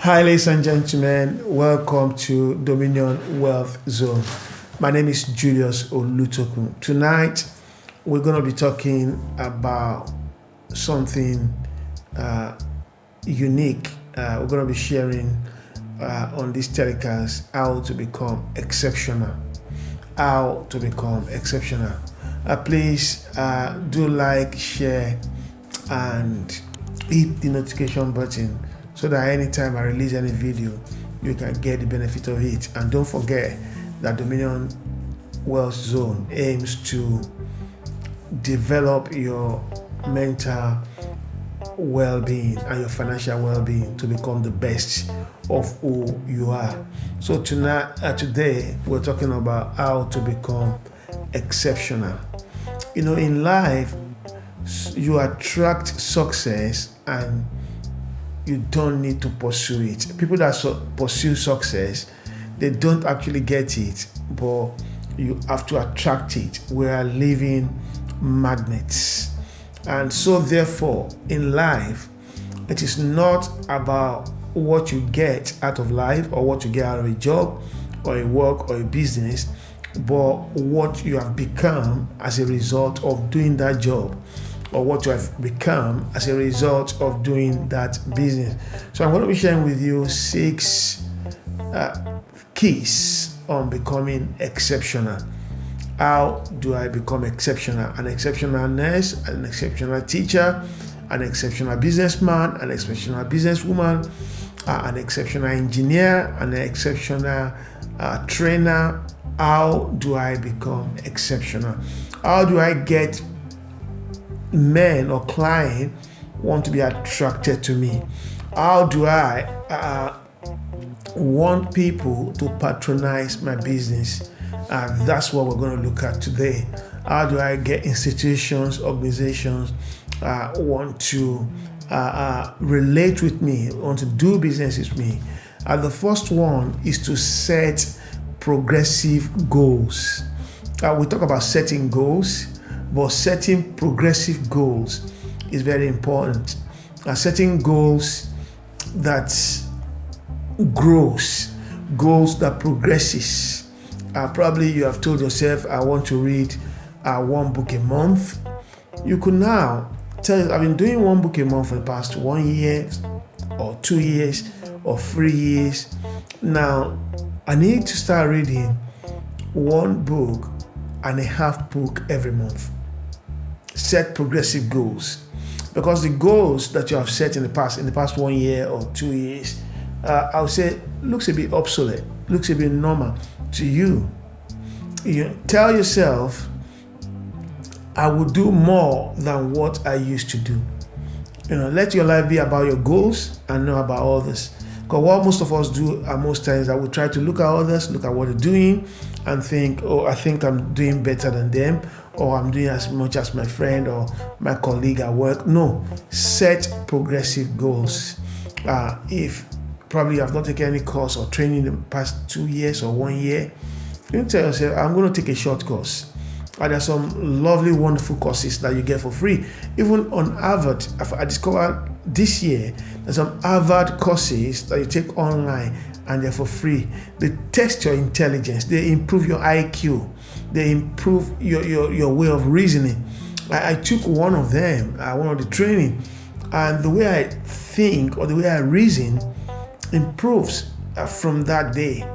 Hi, ladies and gentlemen. Welcome to Dominion Wealth Zone. My name is Julius Olutokun. Tonight, we're going to be talking about something unique. We're going to be sharing on this telecast how to become exceptional. How to become exceptional. Please do like, share, and hit the notification button so that anytime I release any video, you can get the benefit of it. And don't forget that Dominion Wealth Zone aims to develop your mental well-being and your financial well-being to become the best of who you are. So today, we're talking about how to become exceptional. You know, in life, you attract success and you don't need to pursue it. People that pursue success, they don't actually get it, but you have to attract it. We are living magnets. And so therefore, in life, it is not about what you get out of life or what you get out of a job or a work or a business, but what you have become as a result of doing that job, or what you have become as a result of doing that business. So I'm going to be sharing with you 6 keys on becoming exceptional. How do I become exceptional? An exceptional nurse, an exceptional teacher, an exceptional businessman, an exceptional businesswoman, an exceptional engineer, an exceptional trainer. How do I become exceptional? How do I get men or clients want to be attracted to me? How do I want people to patronize my business? That's what we're going to look at today. How do I get institutions, organizations want to relate with me, want to do business with me? The first one is to set progressive goals. We talk about setting goals, but setting progressive goals is very important. Setting goals that grows, goals that progresses. Probably you have told yourself, I want to read 1 book a month. You could now tell, I've been doing 1 book a month for the past 1 year or 2 years or 3 years. Now, I need to start reading 1 book and a half book every month. Set progressive goals, because the goals that you have set in the past 1 year or 2 years, I would say looks a bit obsolete, looks a bit normal to you. You tell yourself, I will do more than what I used to do. Let your life be about your goals and not about others. Because what most of us do at most times, that we try to look at others, look at what they're doing, and think, oh, I think I'm doing better than them, or I'm doing as much as my friend or my colleague at work. No, set progressive goals. If probably you have not taken any course or training in the past 2 years or 1 year, you tell yourself, I'm going to take a short course. There are some lovely, wonderful courses that you get for free. Even on Harvard, I discovered this year there's some Harvard courses that you take online and they're for free. They test your intelligence, they improve your IQ, they improve your way of reasoning. I took one of them, one of the training, and the way I think or the way I reason improves from that day.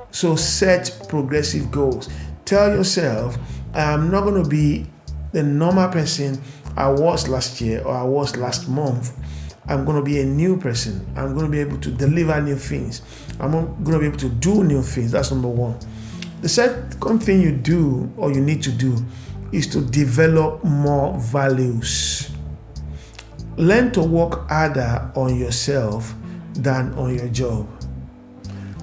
So set progressive goals. Tell yourself, I'm not going to be the normal person I was last year or I was last month. I'm going to be a new person. I'm going to be able to deliver new things. I'm going to be able to do new things. That's number 1. The second thing you do or you need to do is to develop more values. Learn to work harder on yourself than on your job.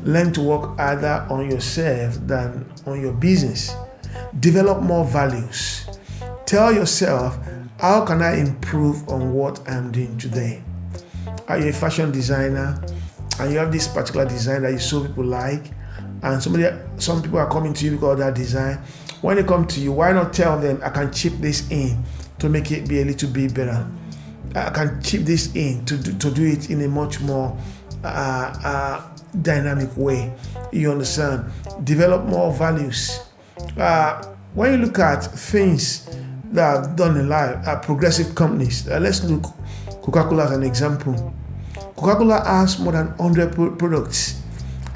Learn to work harder on yourself than on your business. Develop more values. Tell yourself, how can I improve on what I'm doing today? Are you a fashion designer and you have this particular design that you saw people like, and some people are coming to you because of that design? When they come to you, why not tell them, I can chip this in to make it be a little bit better? I can chip this in to do it in a much more dynamic way. You understand? Develop more values. When you look at things that have done in life, progressive companies, let's look Coca-Cola as an example. Coca-Cola has more than 100 products.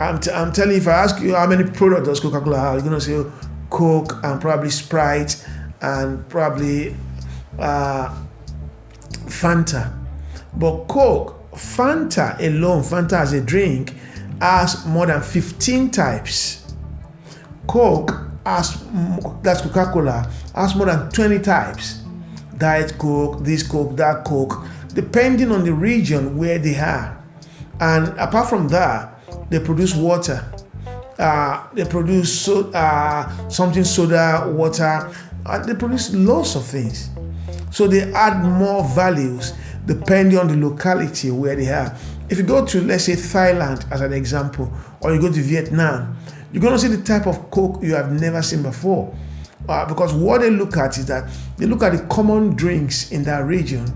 I'm telling you, if I ask you how many products does Coca-Cola have, you're going to say Coke and probably Sprite and probably Fanta. But Fanta alone, Fanta as a drink, has more than 15 types. Coke has, that's Coca-Cola, has more than 20 types. Diet Coke, this Coke, that Coke, depending on the region where they are. And apart from that, they produce water. They produce something soda, water. They produce lots of things. So they add more values depending on the locality where they are. If you go to, let's say, Thailand as an example, or you go to Vietnam, you're going to see the type of Coke you have never seen before. Because what they look at is that they look at the common drinks in that region,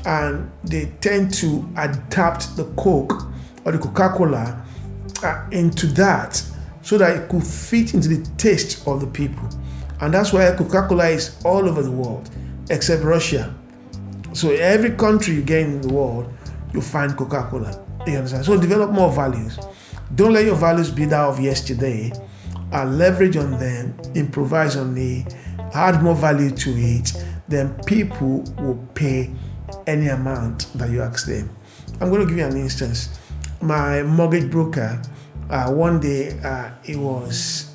and they tend to adapt the Coke or the Coca-Cola into that so that it could fit into the taste of the people. And that's why Coca-Cola is all over the world except Russia. So every country you get in the world, you find Coca-Cola. You understand? So develop more values. Don't let your values be that of yesterday. Leverage on them, improvise on it, add more value to it. Then people will pay any amount that you ask them. I'm going to give you an instance. My mortgage broker, one day he was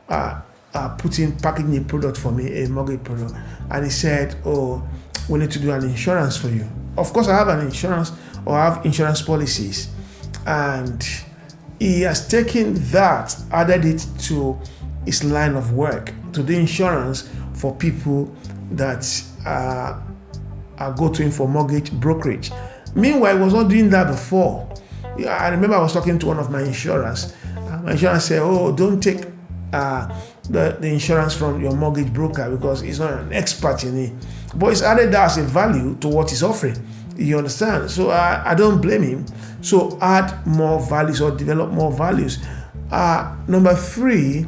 packaging a product for me, a mortgage product, and he said, "Oh, we need to do an insurance for you." Of course, I have an insurance, or I have insurance policies, and he has taken that, added it to his line of work, to do insurance for people that go to him for mortgage brokerage. Meanwhile, he was not doing that before. I remember I was talking to one of my insurers. My insurance said, "Oh, don't take the insurance from your mortgage broker because he's not an expert in it." But it's added that as a value to what he's offering. You understand? So I don't blame him. So add more values or develop more values. Number 3,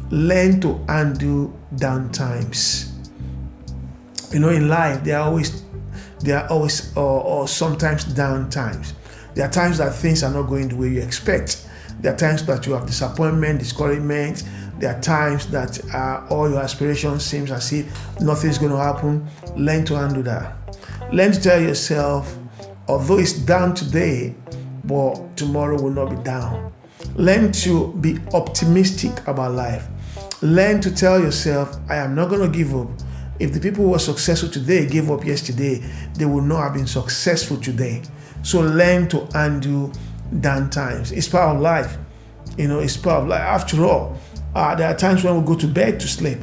learn to undo downtimes. You know, in life, there are always or sometimes downtimes. There are times that things are not going the way you expect. There are times that you have disappointment, discouragement. There are times that all your aspirations seems as if nothing's going to happen. Learn to undo that. Learn to tell yourself, although it's down today, but tomorrow will not be down. Learn to be optimistic about life. Learn to tell yourself, I am not going to give up. If the people who were successful today gave up yesterday, they will not have been successful today. So learn to undo down times. It's part of life. You know, it's part of life. After all, there are times when we go to bed to sleep.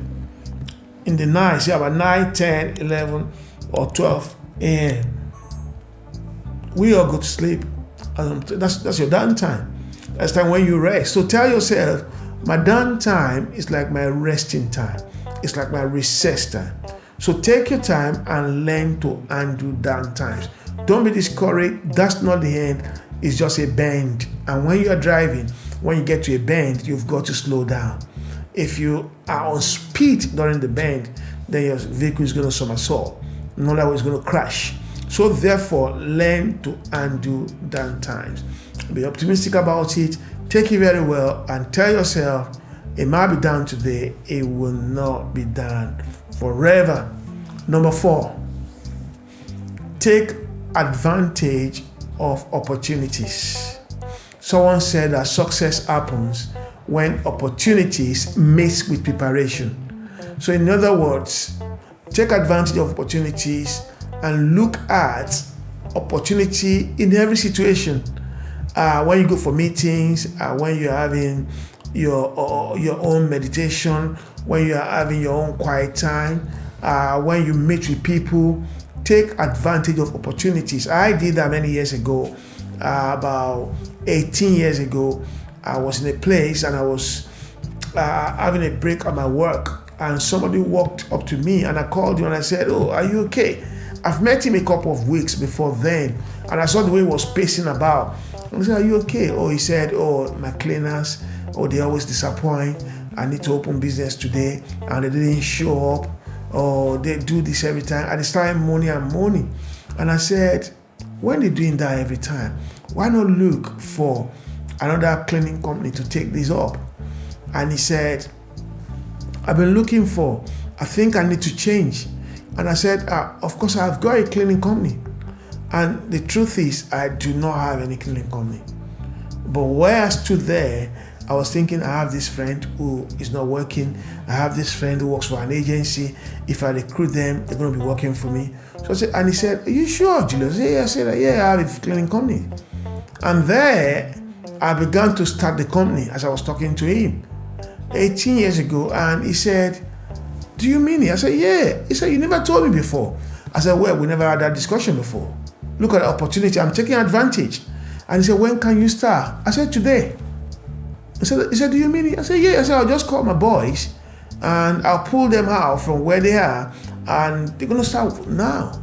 In the night, say about 9, 10, 11, or 12 a.m. We all go to sleep. That's your downtime. That's time when you rest. So tell yourself, my downtime is like my resting time. It's like my recess time. So take your time and learn to undo downtimes. Don't be discouraged. That's not the end. It's just a bend. And when you are driving, when you get to a bend, you've got to slow down. If you are on speed during the bend, then your vehicle is going to somersault. In other words, it's going to crash. So therefore, learn to undo downtimes. Be optimistic about it. Take it very well and tell yourself, it might be down today, it will not be done forever. Number 4, take advantage of opportunities. Someone said that success happens when opportunities mix with preparation. So in other words, take advantage of opportunities and look at opportunity in every situation. When you go for meetings, when you're having your own meditation, when you're having your own quiet time, when you meet with people, take advantage of opportunities. I did that many years ago. About 18 years ago, I was in a place and I was having a break at my work, and somebody walked up to me and I called him and I said, "Oh, are you okay?" I've met him a couple of weeks before then, and I saw the way he was pacing about. I said, are you okay? Oh, he said, oh, my cleaners, oh, they always disappoint. I need to open business today and they didn't show up. Or they do this every time. I started moaning and moaning. And I said, when they're doing that every time, why not look for another cleaning company to take this up? And he said, I've been looking for, I think I need to change. And I said, of course, I've got a cleaning company. And the truth is, I do not have any cleaning company. But where I stood there, I was thinking, I have this friend who is not working. I have this friend who works for an agency. If I recruit them, they're going to be working for me. So I said, and he said, are you sure, Julius? Yeah, I said, yeah, I have a cleaning company. And there, I began to start the company as I was talking to him 18 years ago. And he said, do you mean it? I said, yeah. He said, you never told me before. I said, well, we never had that discussion before. Look at the opportunity. I'm taking advantage. And he said, when can you start? I said, today. He said, do you mean it? I said, yeah. I said, I'll just call my boys and I'll pull them out from where they are and they're going to start now.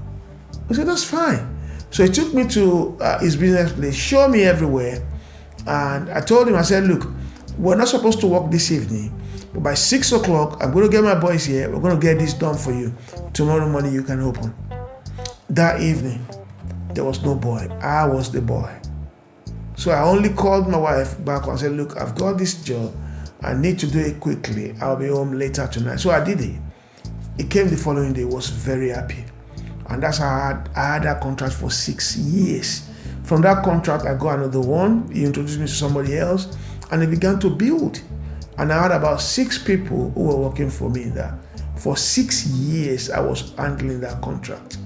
I said, that's fine. So he took me to his business place, showed me everywhere. And I told him, I said, look, we're not supposed to work this evening, but by 6 o'clock, I'm going to get my boys here. We're going to get this done for you. Tomorrow morning, you can open. That evening, there was no boy. I was the boy. So I only called my wife back and said, look, I've got this job. I need to do it quickly. I'll be home later tonight. So I did it. It came the following day, was very happy. And that's how I had that contract for 6 years. From that contract, I got another one. He introduced me to somebody else and they began to build. And I had about 6 people who were working for me in that. For 6 years, I was handling that contract.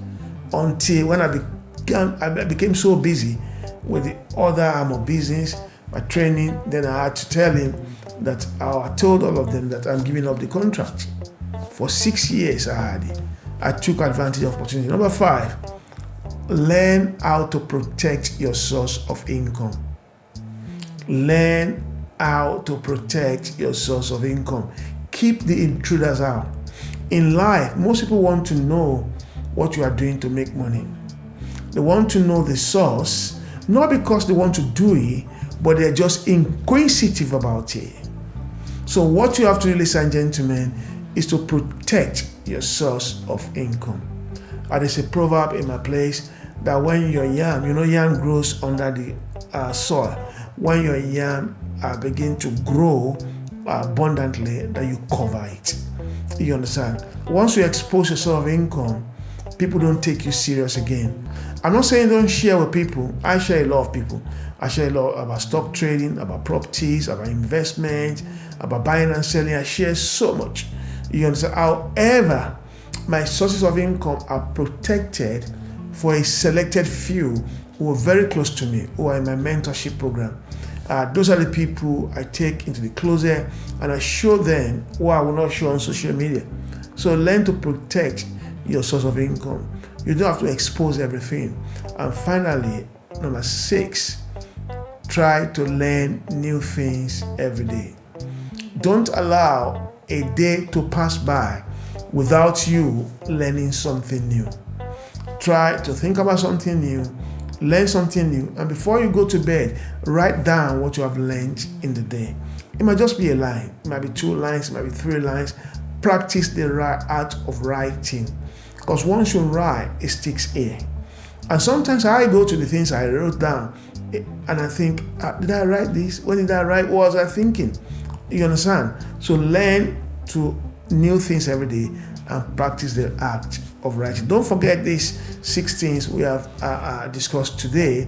Until when I became so busy with the other arm of business, my training, then I had to tell him that I told all of them that I'm giving up the contract. For 6 years I had it. I took advantage of opportunity. Number 5, learn how to protect your source of income. Learn how to protect your source of income. Keep the intruders out. In life, most people want to know what you are doing to make money. They want to know the source, not because they want to do it, but they're just inquisitive about it. So what you have to do, ladies and gentlemen, is to protect your source of income. There's a proverb in my place that when your yam, yam grows under the soil. When your yam begin to grow abundantly, that you cover it. You understand? Once you expose your source of income, people don't take you serious again. I'm not saying don't share with people. I share a lot of people. I share a lot about stock trading, about properties, about investment, about buying and selling. I share so much. You understand? However, my sources of income are protected for a selected few who are very close to me, who are in my mentorship program. Those are the people I take into the closet and I show them what I will not show on social media. So learn to protect your source of income. You don't have to expose everything. And finally, number 6, try to learn new things every day. Don't allow a day to pass by without you learning something new. Try to think about something new, learn something new, and before you go to bed, write down what you have learned in the day. It might just be a line, it might be 2 lines, it might be 3 lines. Practice the art of writing, because once you write, it sticks here. And sometimes I go to the things I wrote down and I think, did I write this? When did I write? What was I thinking? You understand? So learn to new things every day and practice the act of writing. Don't forget these 6 things we have discussed today.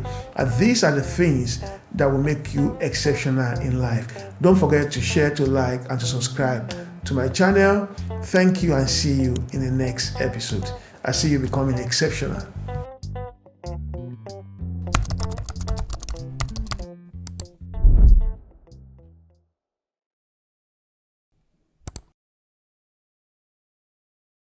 These are the things that will make you exceptional in life. Don't forget to share, to like, and to subscribe to my channel. Thank you and see you in the next episode. I see you becoming exceptional.